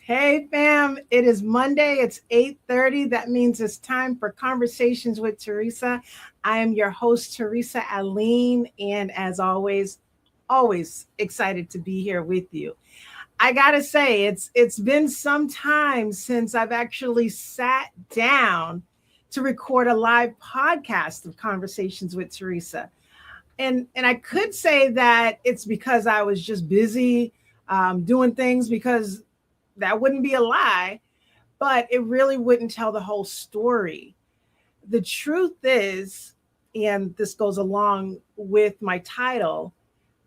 Hey fam, it is Monday. It's 8:30. That means it's time for Conversations with Teresa. I am your host, Teresa Aline, and as always excited to be here with you. I gotta say, it's been some time since I've actually sat down to record a live podcast of Conversations with Teresa. And I could say that it's because I was just busy doing things because that wouldn't be a lie, but it really wouldn't tell the whole story. The truth is, and this goes along with my title,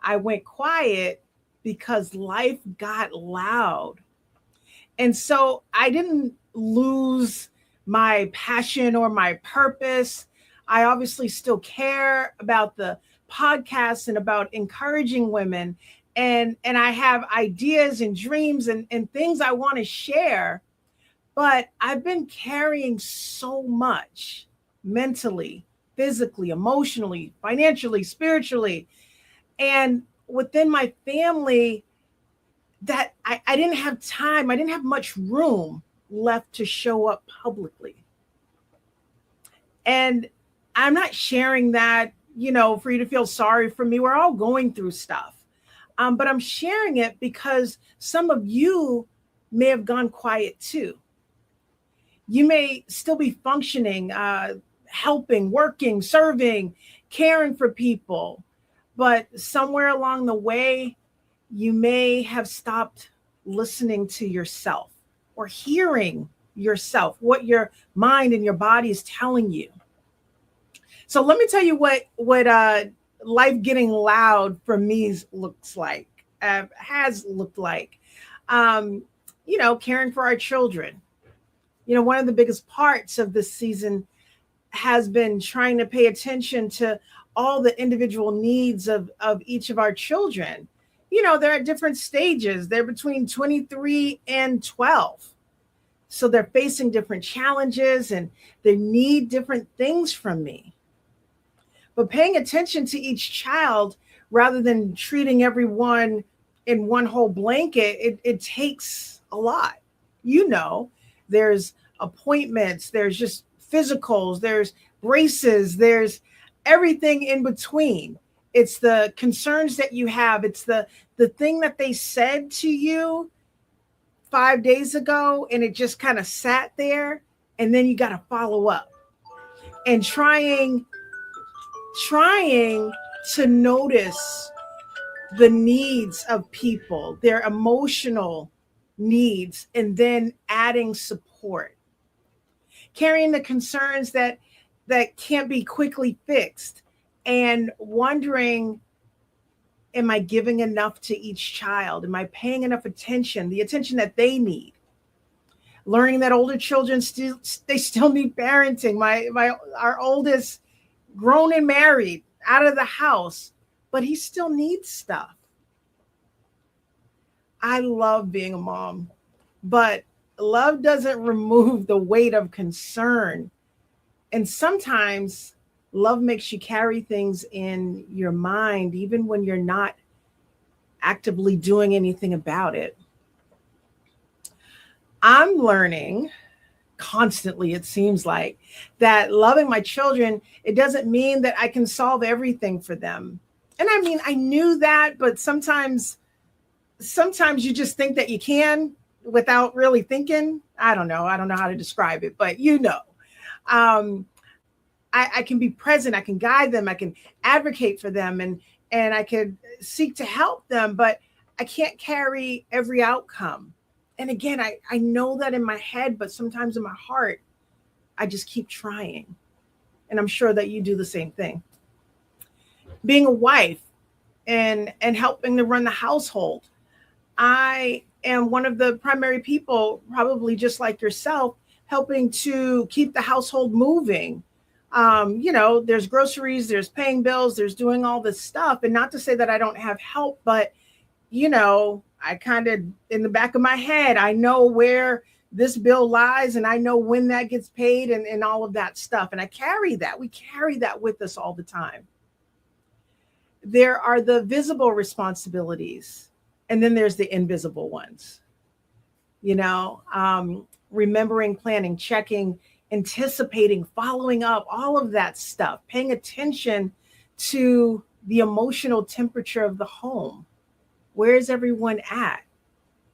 I went quiet because life got loud. And so I didn't lose my passion or my purpose. I obviously still care about the podcast and about encouraging women. And I have ideas and dreams and things I want to share, but I've been carrying so much mentally, physically, emotionally, financially, spiritually, and within my family that I didn't have time, I didn't have much room left to show up publicly. And I'm not sharing that, for you to feel sorry for me. We're all going through stuff. But I'm sharing it because some of you may have gone quiet too. You may still be functioning, helping, working, serving, caring for people. But somewhere along the way, you may have stopped listening to yourself or hearing yourself, what your mind and your body is telling you. So let me tell you what life getting loud for me looks like, has looked like. Um, Caring for our children. One of the biggest parts of this season has been trying to pay attention to all the individual needs of each of our children. They're at different stages. They're between 23 and 12. So they're facing different challenges and they need different things from me. But paying attention to each child rather than treating everyone in one whole blanket, it takes a lot. There's appointments, there's just physicals, there's braces, there's everything in between. It's the concerns that you have. It's the thing that they said to you 5 days ago, and it just kind of sat there, and then you got to follow up and trying to notice the needs of people, their emotional needs, and then adding support, carrying the concerns that can't be quickly fixed, and wondering, am I giving enough to each child? Am I paying enough attention, the attention that they need? Learning that older children still need parenting. Our oldest, grown and married, out of the house, but he still needs stuff. I love being a mom, but love doesn't remove the weight of concern. And sometimes love makes you carry things in your mind, even when you're not actively doing anything about it. I'm learning constantly, it seems like, that loving my children, it doesn't mean that I can solve everything for them. And I mean, I knew that, but sometimes you just think that you can without really thinking. I don't know how to describe it, but um, I can be present, I can guide them, I can advocate for them, and I could seek to help them, but I can't carry every outcome. And again, I know that in my head, but sometimes in my heart, I just keep trying. And I'm sure that you do the same thing. Being a wife and helping to run the household, I am one of the primary people, probably just like yourself, helping to keep the household moving. There's groceries, there's paying bills, there's doing all this stuff. And not to say that I don't have help, but, I kind of, in the back of my head, I know where this bill lies and I know when that gets paid and all of that stuff. And I carry that. We carry that with us all the time. There are the visible responsibilities, and then there's the invisible ones. Remembering, planning, checking, anticipating, following up, all of that stuff, paying attention to the emotional temperature of the home. Where is everyone at?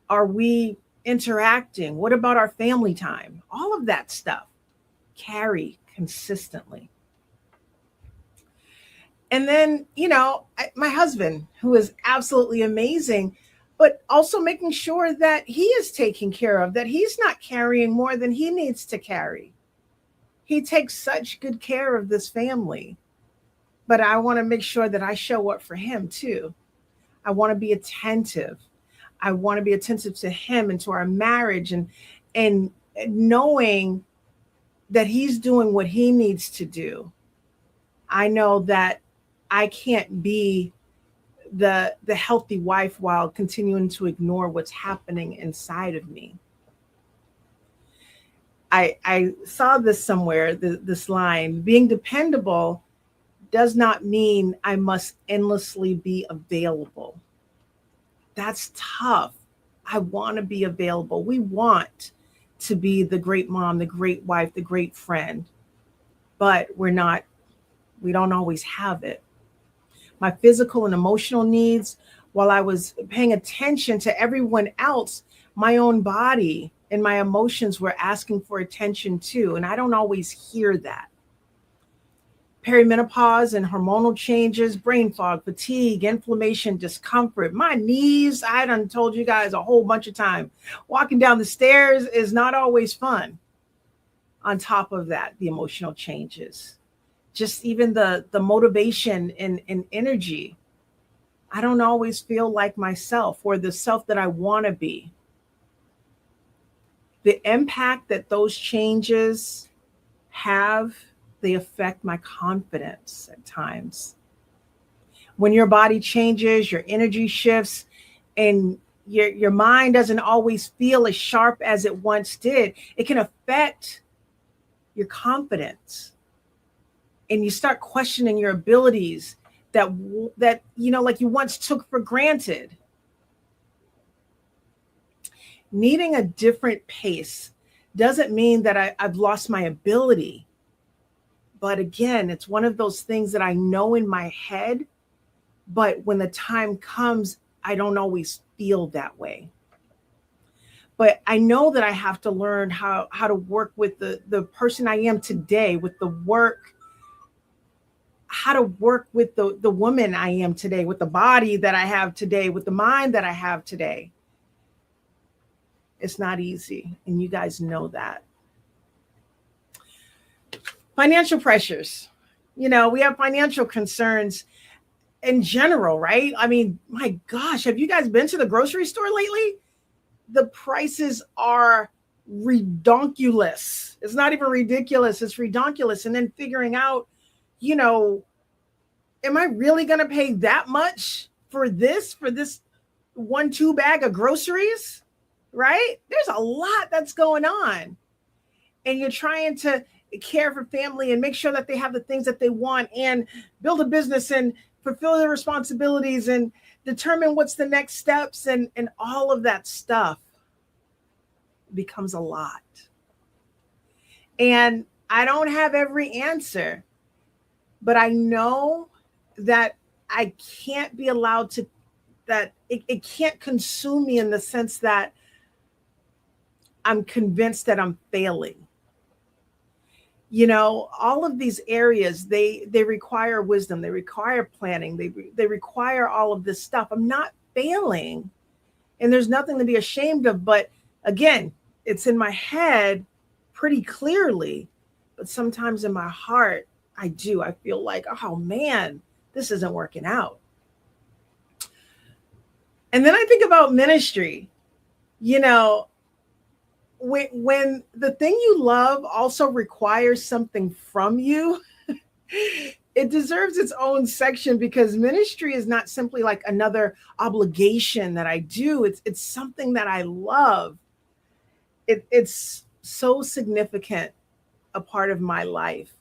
Are we interacting? What about our family time? All of that stuff. Carry consistently. And then, my husband, who is absolutely amazing, but also making sure that he is taken care of, that he's not carrying more than he needs to carry. He takes such good care of this family, but I want to make sure that I show up for him too. I want to be attentive. I want to be attentive to him and to our marriage, and knowing that he's doing what he needs to do. I know that I can't be the healthy wife while continuing to ignore what's happening inside of me. I saw this somewhere, this line: being dependable does not mean I must endlessly be available. That's tough. I want to be available. We want to be the great mom, the great wife, the great friend, but we don't always have it. My physical and emotional needs, while I was paying attention to everyone else, my own body and my emotions were asking for attention too. And I don't always hear that. Perimenopause and hormonal changes, brain fog, fatigue, inflammation, discomfort. My knees, I done told you guys a whole bunch of time. Walking down the stairs is not always fun. On top of that, the emotional changes, just even the motivation and energy. I don't always feel like myself or the self that I want to be. The impact that those changes have, they affect my confidence at times. When your body changes, your energy shifts, and your mind doesn't always feel as sharp as it once did, it can affect your confidence. And you start questioning your abilities that like you once took for granted. Needing a different pace doesn't mean that I've lost my ability. But again, it's one of those things that I know in my head, but when the time comes, I don't always feel that way. But I know that I have to learn how to work with the person I am today, with the work, how to work with the woman I am today, with the body that I have today, with the mind that I have today. It's not easy, and you guys know that. Financial pressures. We have financial concerns in general, right? I mean, my gosh, have you guys been to the grocery store lately? The prices are redonkulous. It's not even ridiculous, it's redonkulous. And then figuring out, am I really going to pay that much for this 1-2 bag of groceries? Right? There's a lot that's going on. And you're trying to care for family and make sure that they have the things that they want and build a business and fulfill their responsibilities and determine what's the next steps, and all of that stuff becomes a lot. And I don't have every answer, but I know that I can't be allowed to, that it can't consume me in the sense that I'm convinced that I'm failing. All of these areas, they require wisdom, they require planning, they require all of this stuff. I'm not failing, and there's nothing to be ashamed of. But again, it's in my head pretty clearly, but sometimes in my heart, I feel like, oh man, this isn't working out. And then I think about ministry. When the thing you love also requires something from you, it deserves its own section, because ministry is not simply like another obligation that I do. It's something that I love. It's so significant a part of my life.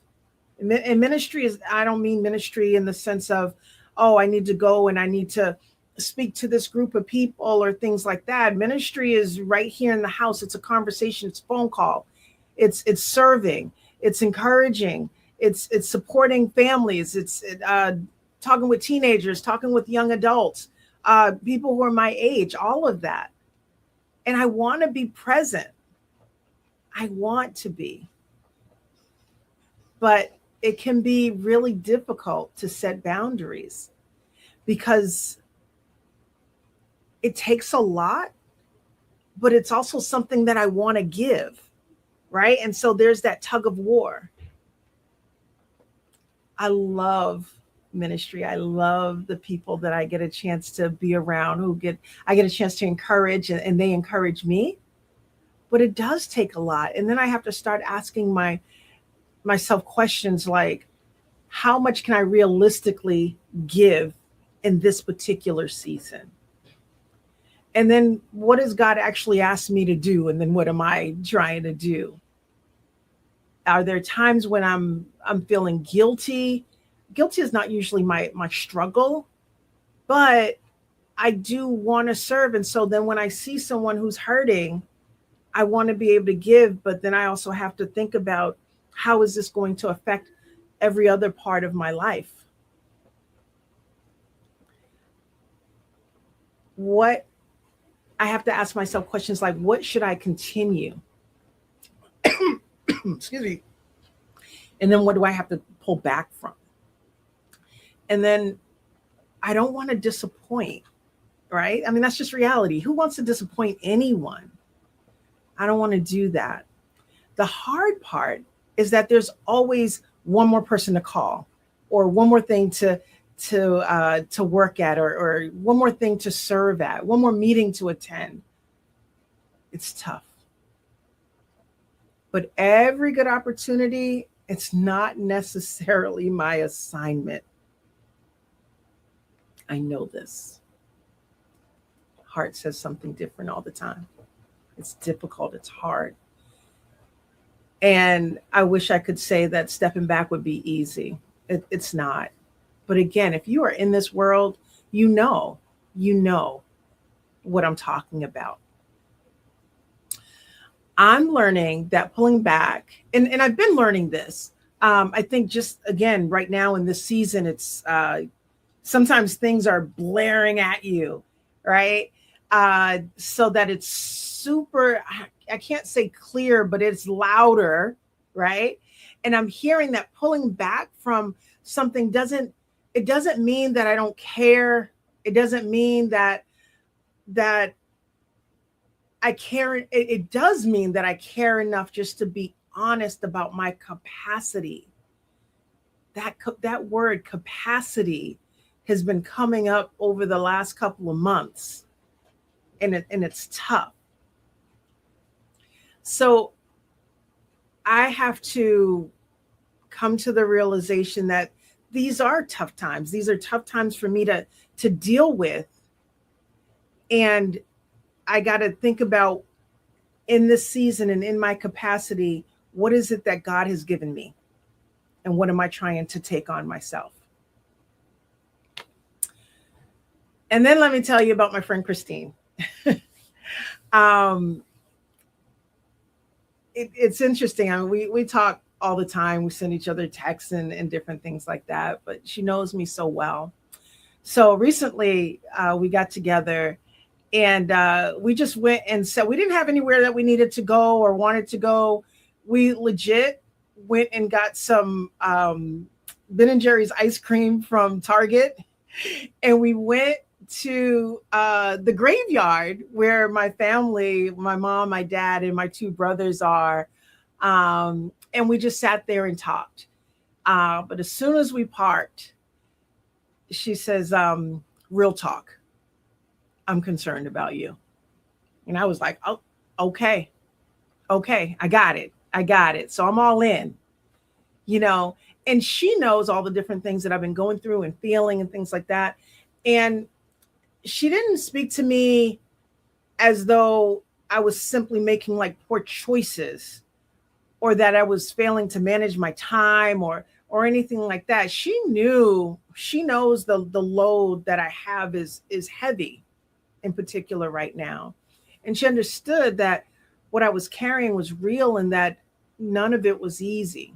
And ministry is, I don't mean ministry in the sense of, oh, I need to go and I need to speak to this group of people or things like that. Ministry is right here in the house. It's a conversation, it's a phone call, it's serving, it's encouraging, it's supporting families, it's talking with teenagers, talking with young adults, people who are my age, all of that. And I want to be present. I want to be. But it can be really difficult to set boundaries because it takes a lot, but it's also something that I want to give, right? And so there's that tug of war. I love ministry. I love the people that I get a chance to be around, I get a chance to encourage, and they encourage me. But it does take a lot. And then I have to start asking myself questions like, how much can I realistically give in this particular season? And then what does God actually ask me to do? And then what am I trying to do? Are there times when I'm feeling guilty? Guilty is not usually my struggle, but I do want to serve. And so then when I see someone who's hurting, I want to be able to give, but then I also have to think about, how is this going to affect every other part of my life? What I have to ask myself questions like, what should I continue? Excuse me. And then what do I have to pull back from? And then I don't want to disappoint, right? I mean, that's just reality. Who wants to disappoint anyone? I don't want to do that. The hard part is that there's always one more person to call, or one more thing to work at, or one more thing to serve at, one more meeting to attend. It's tough. But every good opportunity, it's not necessarily my assignment. I know this. Heart says something different all the time. It's difficult. It's hard. And I wish I could say that stepping back would be easy. It's not. But again, if you are in this world, you know what I'm talking about. I'm learning that pulling back, and I've been learning this. I think just again, right now in this season, it's sometimes things are blaring at you, right? So that it's super, I can't say clear, but it's louder, right? And I'm hearing that pulling back from something doesn't mean that I don't care. It doesn't mean that I care. It does mean that I care enough just to be honest about my capacity. That word capacity has been coming up over the last couple of months, and it's tough. So I have to come to the realization that these are tough times. These are tough times for me to deal with. And I got to think about, in this season and in my capacity, what is it that God has given me? And what am I trying to take on myself? And then let me tell you about my friend Christine. It's interesting. I mean, we talk all the time. We send each other texts and different things like that. But she knows me so well. So recently we got together, and we just went and said we didn't have anywhere that we needed to go or wanted to go. We legit went and got some Ben and Jerry's ice cream from Target, and we went to the graveyard where my family, my mom, my dad, and my two brothers are. And we just sat there and talked. But as soon as we parked, she says, real talk, I'm concerned about you. And I was like, oh, okay, I got it. So I'm all in, and she knows all the different things that I've been going through and feeling and things like that. And she didn't speak to me as though I was simply making like poor choices, or that I was failing to manage my time, or or anything like that. She knows the load that I have is heavy in particular right now. And she understood that what I was carrying was real and that none of it was easy.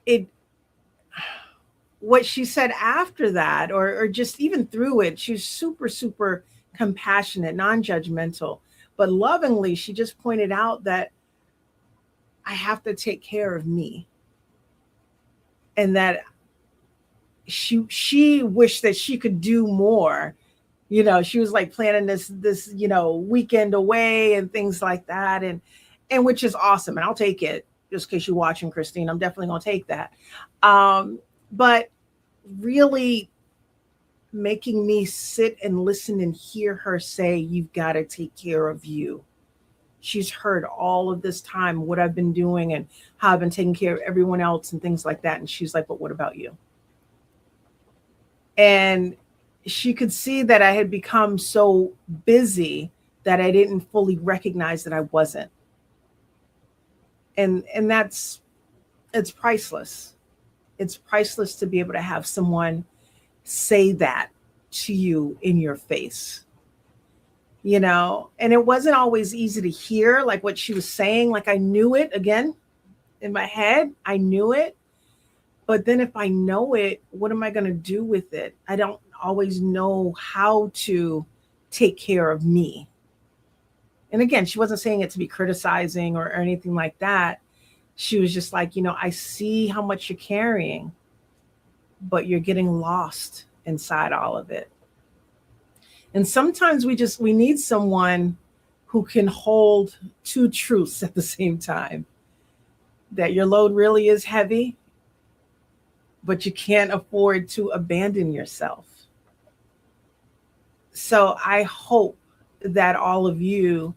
It What she said after that, or just even through it, she's super, super compassionate, non-judgmental, but lovingly, she just pointed out that I have to take care of me, and that she wished that she could do more. She was like planning this weekend away and things like that, and which is awesome, and I'll take it. Just in case you're watching, Christine, I'm definitely gonna take that. But really making me sit and listen and hear her say, you've got to take care of you. She's heard all of this time what I've been doing and how I've been taking care of everyone else and things like that. And she's like, but what about you? And she could see that I had become so busy that I didn't fully recognize that I wasn't. And it's priceless. It's priceless to be able to have someone say that to you in your face. And it wasn't always easy to hear, like what she was saying. Like I knew it again in my head, I knew it. But then if I know it, what am I going to do with it? I don't always know how to take care of me. And again, she wasn't saying it to be criticizing or anything like that. She was just like, I see how much you're carrying, but you're getting lost inside all of it. And sometimes we need someone who can hold two truths at the same time. That your load really is heavy, but you can't afford to abandon yourself. So I hope that all of you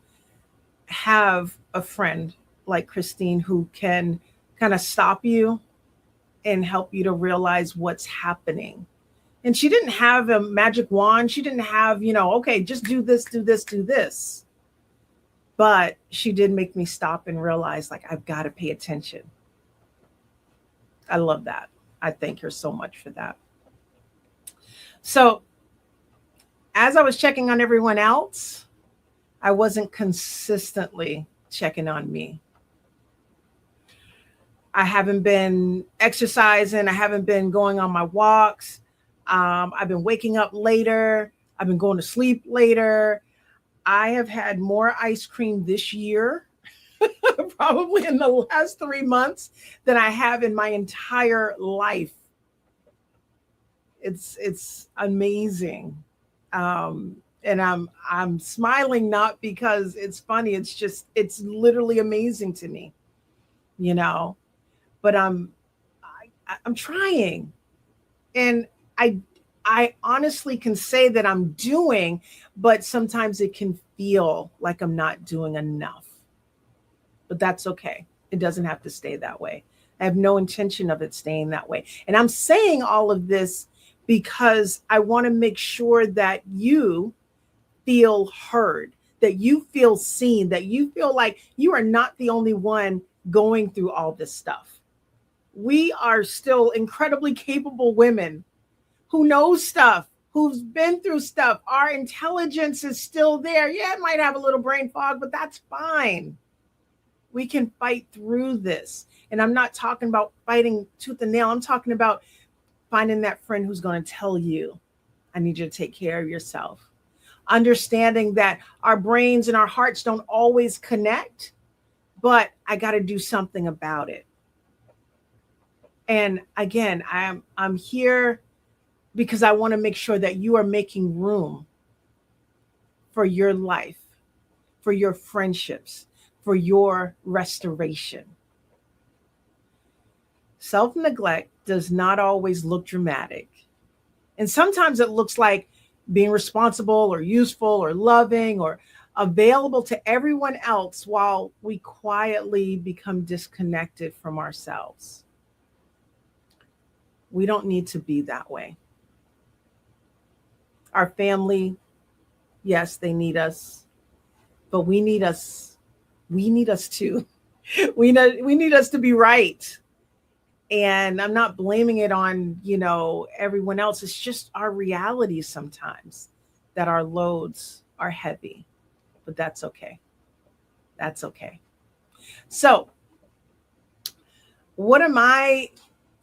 have a friend like Christine who can kind of stop you and help you to realize what's happening. And she didn't have a magic wand. She didn't have, okay, just do this, do this, do this. But she did make me stop and realize, like, I've got to pay attention. I love that. I thank her so much for that. So as I was checking on everyone else, I wasn't consistently checking on me. I haven't been exercising. I haven't been going on my walks. I've been waking up later. I've been going to sleep later. I have had more ice cream this year, probably in the last 3 months, than I have in my entire life. It's amazing. And I'm smiling not because it's funny. It's literally amazing to me, but I'm trying. And I honestly can say that I'm doing, but sometimes it can feel like I'm not doing enough. But that's okay. It doesn't have to stay that way. I have no intention of it staying that way. And I'm saying all of this because I want to make sure that you feel heard, that you feel seen, that you feel like you are not the only one going through all this stuff. We are still incredibly capable women who know stuff, who's been through stuff. Our intelligence is still there. Yeah, it might have a little brain fog, but that's fine. We can fight through this. And I'm not talking about fighting tooth and nail. I'm talking about finding that friend who's going to tell you, I need you to take care of yourself. Understanding that our brains and our hearts don't always connect, but I got to do something about it. And again, I'm here because I want to make sure that you are making room for your life, for your friendships, for your restoration. Self-neglect does not always look dramatic. And sometimes it looks like being responsible or useful or loving or available to everyone else while we quietly become disconnected from ourselves. We don't need to be that way. Our family, yes, they need us, but we need us. We need us too. We need us to be right. And I'm not blaming it on, everyone else. It's just our reality sometimes that our loads are heavy, but that's okay. That's okay. So, what am I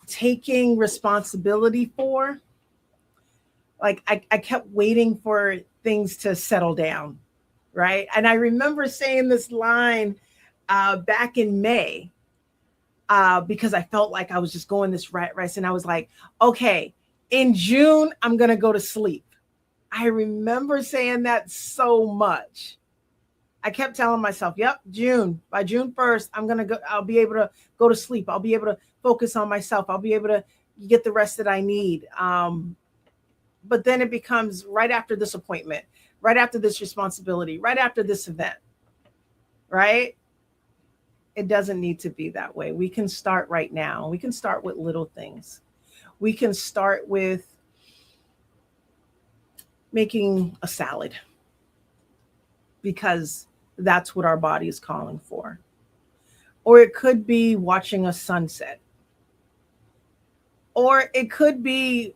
taking responsibility for? Like, I kept waiting for things to settle down, right? And I remember saying this line back in May because I felt like I was just going this rat race. And I was like, okay, in June, I'm going to go to sleep. I remember saying that so much. I kept telling myself, yep, June, by June 1st, I'll be able to go to sleep. I'll be able to focus on myself. I'll be able to get the rest that I need. But then it becomes right after this appointment, right after this responsibility, right after this event, right? It doesn't need to be that way. We can start right now. We can start with little things. We can start with making a salad because that's what our body is calling for. Or it could be watching a sunset. Or it could be,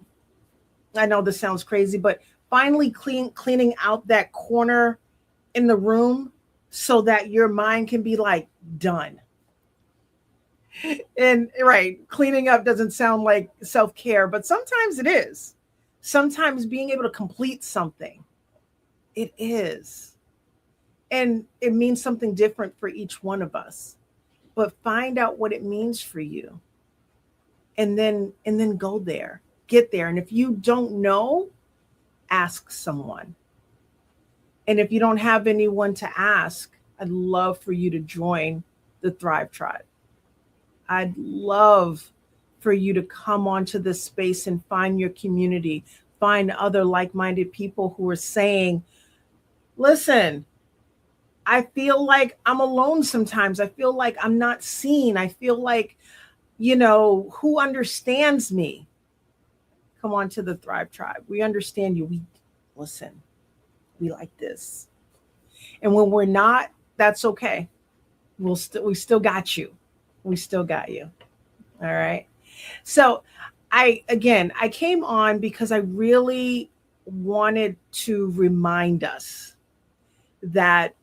I know this sounds crazy, but finally cleaning out that corner in the room so that your mind can be like done. And right, cleaning up doesn't sound like self-care, but sometimes it is. Sometimes being able to complete something, it is. And it means something different for each one of us. But find out what it means for you. And then go there. Get there. And if you don't know, ask someone. And if you don't have anyone to ask, I'd love for you to join the Thrive Tribe. I'd love for you to come onto this space and find your community, find other like-minded people who are saying, listen, I feel like I'm alone sometimes. I feel like I'm not seen. I feel like, who understands me? Come on to the Thrive Tribe. We understand you. We listen. We like this. And when we're not, that's okay. We still got you. We still got you. All right. So I came on because I really wanted to remind us that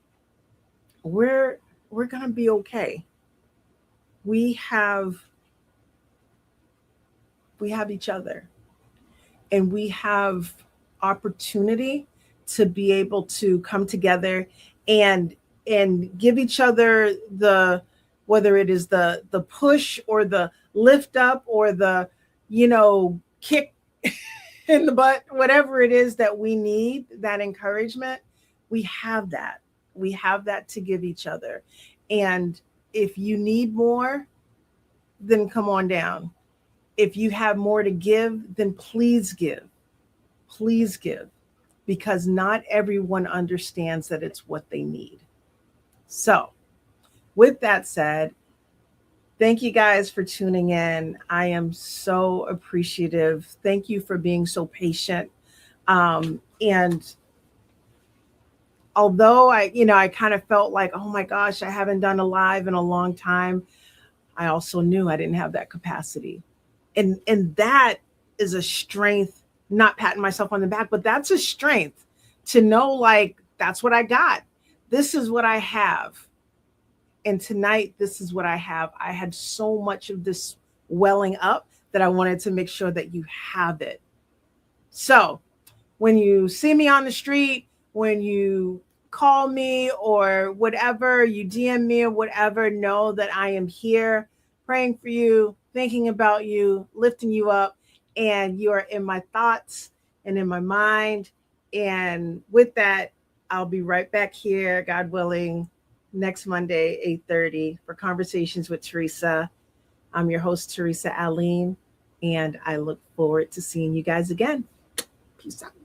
we're going to be okay. We have each other, and we have opportunity to be able to come together and give each other whether it is the push or the lift up or the kick in the butt, whatever it is that we need, that encouragement. We have that to give each other. And if you need more, then come on down. If you have more to give, then please give. Please give, because not everyone understands that it's what they need. So, with that said, thank you guys for tuning in. I am so appreciative. Thank you for being so patient. And although I kind of felt like, oh my gosh, I haven't done a live in a long time, I also knew I didn't have that capacity. And that is a strength, not patting myself on the back, but that's a strength to know, like, that's what I got. This is what I have. And tonight, this is what I have. I had so much of this welling up that I wanted to make sure that you have it. So when you see me on the street, when you call me or whatever, you DM me or whatever, know that I am here praying for you, thinking about you, lifting you up, and you are in my thoughts and in my mind. And with that, I'll be right back here, God willing, next Monday, 8:30 for Conversations with Teresa. I'm your host, Teresa Aline, and I look forward to seeing you guys again. Peace out.